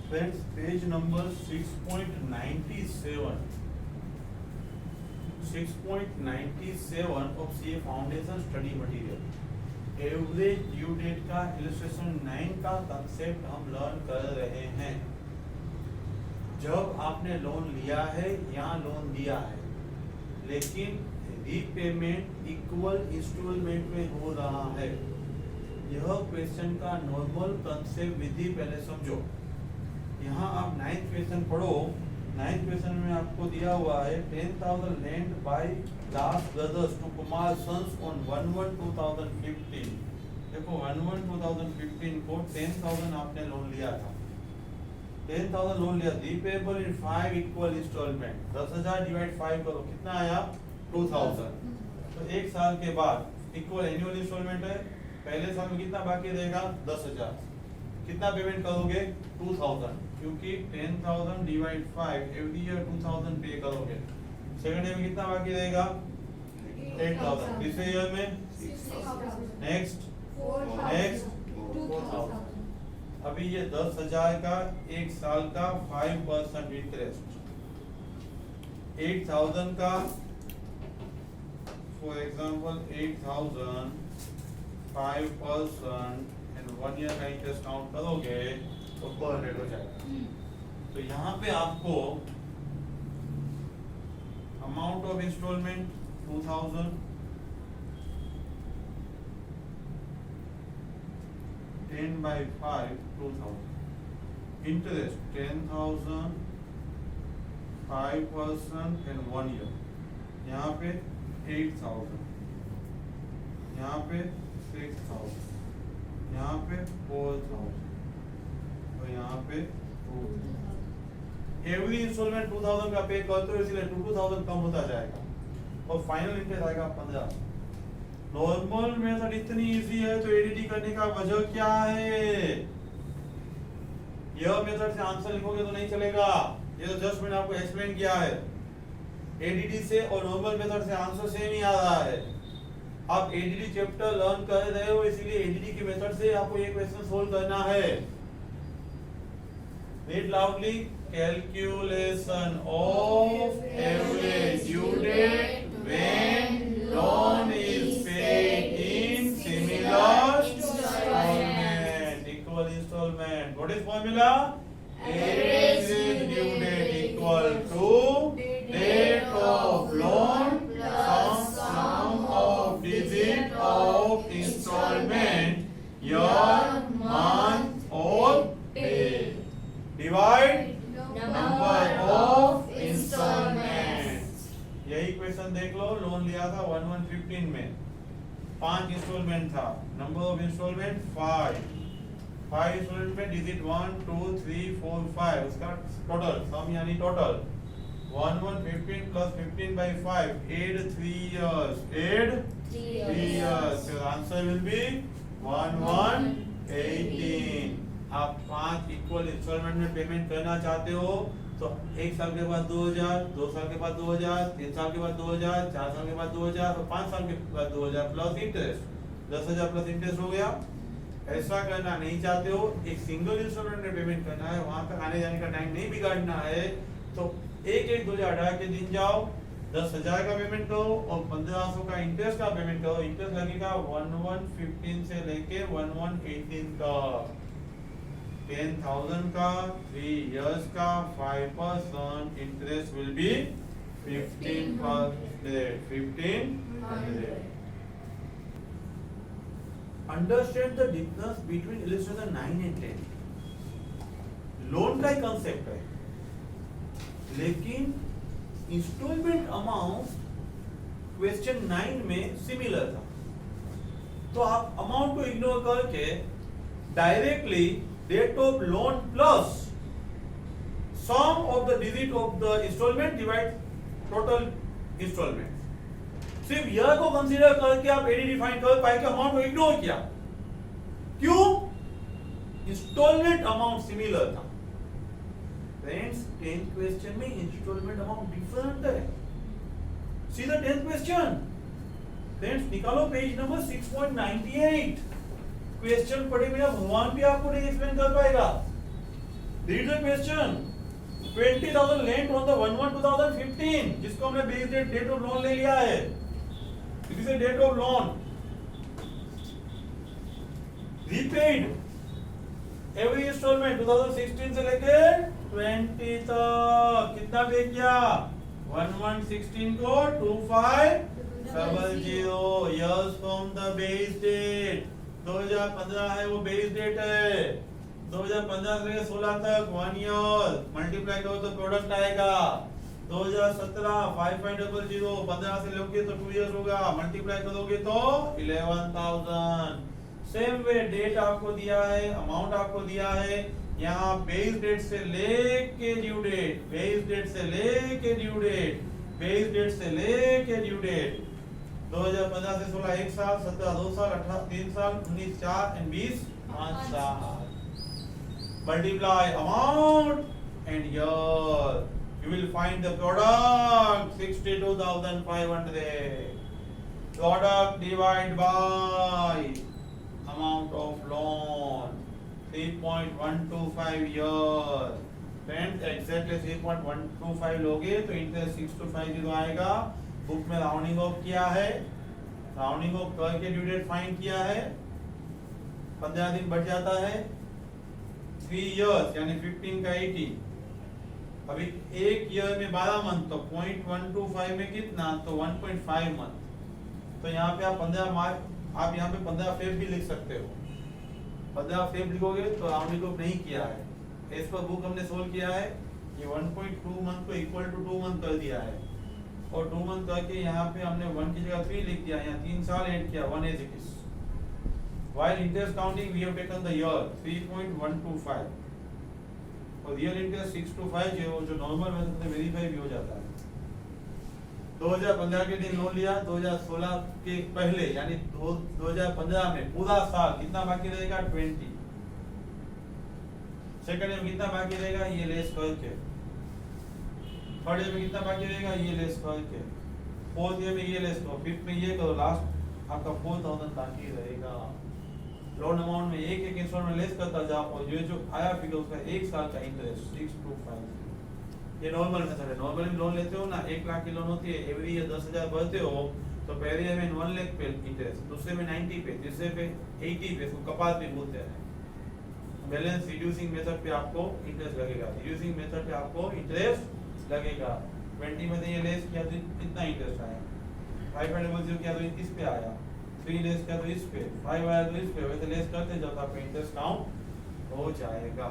Friends page number 6.97 of CA foundation study material average due date का illustration 9 का concept हम learn कर रहे हैं। जब आपने लोन लिया है या लोन दिया है लेकिन रीपेमेंट इक्वल इंस्टॉलमेंट में हो रहा है, यह क्वेश्चन का नॉर्मल कंसेप्ट विधि पहले समझो। यहाँ आप 9th क्वेश्चन पढ़ो। 9th क्वेश्चन में आपको दिया हुआ है 10,000 lent by Das brothers to Kumar sons on 1/1/2015। देखो 1/1/2015 को 10,000 आपने लोन लिया था, 10,000 लोन लिया, रीपेबल इन 5 इक्वल इंस्टॉलमेंट। 10,000 डिवाइड 5 करो, कितना आया? 2,000। तो एक साल के बाद इक्वल एनुअल इंस्टॉलमेंट है, पहले साल में कितना बाकी रहेगा? 10,000। कितना पेमेंट करोगे? 2,000, क्योंकि 10,000 डिवाइड 5 एवरी ईयर 2,000 पे करोगे। सेकंड ईयर में कितना बाकी रहेगा? 8,000। तीसरे ईयर में नेक्स्ट 4,000। अभी ये 10,000 का एक साल का 5% इंटरेस्ट, 8,000 का फॉर एग्जांपल 8,000 5% एंड 1 ईयर का इंटरेस्ट काउंट करोगे तो पर रेट हो जाएगा। तो यहाँ पे आपको amount of installment 2,000, 10/5 2,000, interest 10,000 5% and 1 year, यहाँ पे 8,000, यहाँ पे 6,000, यहाँ पे 4,000 और यहाँ पे 2,000। एवरी इंस्टॉलमेंट 2,000 का पे करते हो, इसलिए 2,000 कम होता जाएगा और फाइनल इंटरेस्ट आएगा 15। नॉर्मल मेथड इतनी इजी है तो एडीडी करने का वजह क्या है? यह मेथड से आंसर लिखोगे तो नहीं चलेगा, ये तो जस्ट मैंने आपको एक्सप्लेन किया है। एडीडी से और नॉर्मल मेथड से आंसर सेम ही आ रहा है। आप एडीडी चैप्टर लर्न कर रहे हो, इसीलिए एडीडी के मेथड से आपको ये क्वेश्चन सोल्व करना है। Read loudly. Calculation of average due date when loan is paid in similar installment, equal installment. What is formula? Average due date equal to date of loan plus sum of digit of installment, year, month or day, divide number of installments। यही question देख लो, loan लिया था 1/1/15 में, 5 instalment था, number of instalment 5 instalment में digit 1 2 3 4 5, उसका total sum यानी total 1/1/15 plus 15/5, add 3 years, add 3 years, your answer will be 1/1/18। आप 5 इक्वल इंस्टॉलमेंट में पेमेंट करना चाहते हो तो एक साल के बाद 2,000, 2 साल के बाद 2,000, 3 साल के बाद 2,000, 4 साल के बाद 2,000 और 5 साल के बाद 2,000 प्लस इंटरेस्ट, 10,000 प्लस इंटरेस्ट हो गया। ऐसा करना नहीं चाहते हो, एक सिंगल इंस्टॉलमेंट में पेमेंट करना है, वहां तक आने जाने का टाइम नहीं बिगाड़ना है, तो एक 2,000 हटा के दिन जाओ, 10,000 का पेमेंट करो और 1,500 का इंटरेस्ट का पेमेंट करो। इंटरेस्ट लगेगा 1/1/15 से लेके 1/1/18 का, 10,000 का 3 इयर्स का 5% interest will be 1500। Understand the difference between illustration 9 and 10। Loan का ही कंसेप्ट है लेकिन इंस्टॉलमेंट अमाउंट क्वेश्चन 9 में सिमिलर था, तो आप अमाउंट को इग्नोर करके directly date of loan plus sum of the digit of the instalment divide total instalment, सिर्फ यह को कंसीडर करके आप एडी फाइंड कर पाए कि अमाउंट को इग्नोर किया। क्यों? इंस्टॉलमेंट अमाउंट सिमिलर था। फ्रेंड्स 10th क्वेश्चन में इंस्टॉलमेंट अमाउंट डिफरेंट है। See the 10th question. Friends निकालो पेज नंबर 6.98। क्वेश्चन पढ़े बिना भगवान भी आपको नहीं एक्सप्लेन कर पाएगा। Read the question. 20,000 lent on the 1/1/2015, जिसको हमने बेस डेट ऑफ लोन ले लिया है. This is a date of loan. Repaid every installment 2016 से लेके 20 तक कितना पे किया? 1/1/16 को 2500 years from the base date. 2015 है वो बेस डेट है. 2015 से 16 तक 1 ईयर मल्टीप्लाई करो तो प्रोडक्ट आएगा. 2017 5500 15 से लोगे तो 2 इयर्स होगा, मल्टीप्लाई करोगे तो 11,000. सेम वे डेट आपको दिया है, अमाउंट आपको दिया है. यहाँ बेस डेट से लेके ड्यू डेट, बेस डेट से लेके ड्यू डेट, बेस डेट से लेके ड्यू डेट. 2015 से 16 1 साल, 17 2 साल, 18 3 साल, 19 4 and 20 5 साल. Multiply amount and year. You will find the product 62,500. Product divided by amount of loan 3.125 years. Friends, exactly 3.125 लोगे तो इंटरेस्ट 6250 आएगा. बुक में राउंडिंग ऑफ किया है, राउंडिंग ऑफ करके ड्यू डेट फाइंड किया है. 15 दिन बढ़ जाता है. 3 इयर्स यानी 15 का 80. अभी एक ईयर में 12 मंथ तो 0.125 में कितना, तो 1.5 मंथ. तो यहाँ पे आप 15 मार्च, आप यहाँ पे 15 फेब भी लिख सकते हो. 15 फेब लिखोगे तो राउंडिंग ऑफ नहीं किया है. इस पर बुक हमने सोल्व किया है. ये 1.2 मंथ को इक्वल टू 2 मंथ कर दिया है और 2 मंथ करके यहाँ पे हमने 1 की जगह 3 लिख दिया. यहाँ 3 साल ऐड किया, 1 as it is. While interest counting we have taken the year 3.125 और रियल इंटरेस्ट 625 जो नॉर्मल मेथड से वेरीफाई भी हो जाता है. 2015 के दिन लोन लिया, 2016 के पहले यानी 2015 में पूरा साल कितना बाकी रहेगा? 20. सेकंड ईयर में कितना बाकी रहेगा? ये लेस करके. थर्ड ईयर में कितना बाकी रहेगा? ये लेस करके. फोर्थ ईयर में ये लेस करो, फिफ्थ में ये करो, लास्ट आपका 4,000 बाकी रहेगा. लोन अमाउंट में एक एक इंस्टॉलमेंट लेस करता जाओ और ये जो आया फिगर उसका एक साल का इंटरेस्ट 625. ये नॉर्मल मेथड है. नॉर्मली लोन लेते हो ना, 1 लाख की लोन होती है, एवरी ईयर 10,000 भरते हो तो पहले ईयर में 1 लाख पे इंटरेस्ट, दूसरे में 90 पे, तीसरे पे 80 पे, इसको कपात भी बोलते हैं. बैलेंस रिड्यूसिंग मेथड पे आपको इंटरेस्ट लगेगा. रिड्यूसिंग मेथड पे आपको इंटरेस्ट लगेगा. 20 में से ये लेस किया तो कितना इंटरेस्ट आया? 500 किया तो इस पे आया. 3 लेस किया तो इस पे, 5 आया तो इस पे. वैसे लेस करते जब आपका इंटरेस्ट काउंट हो जाएगा.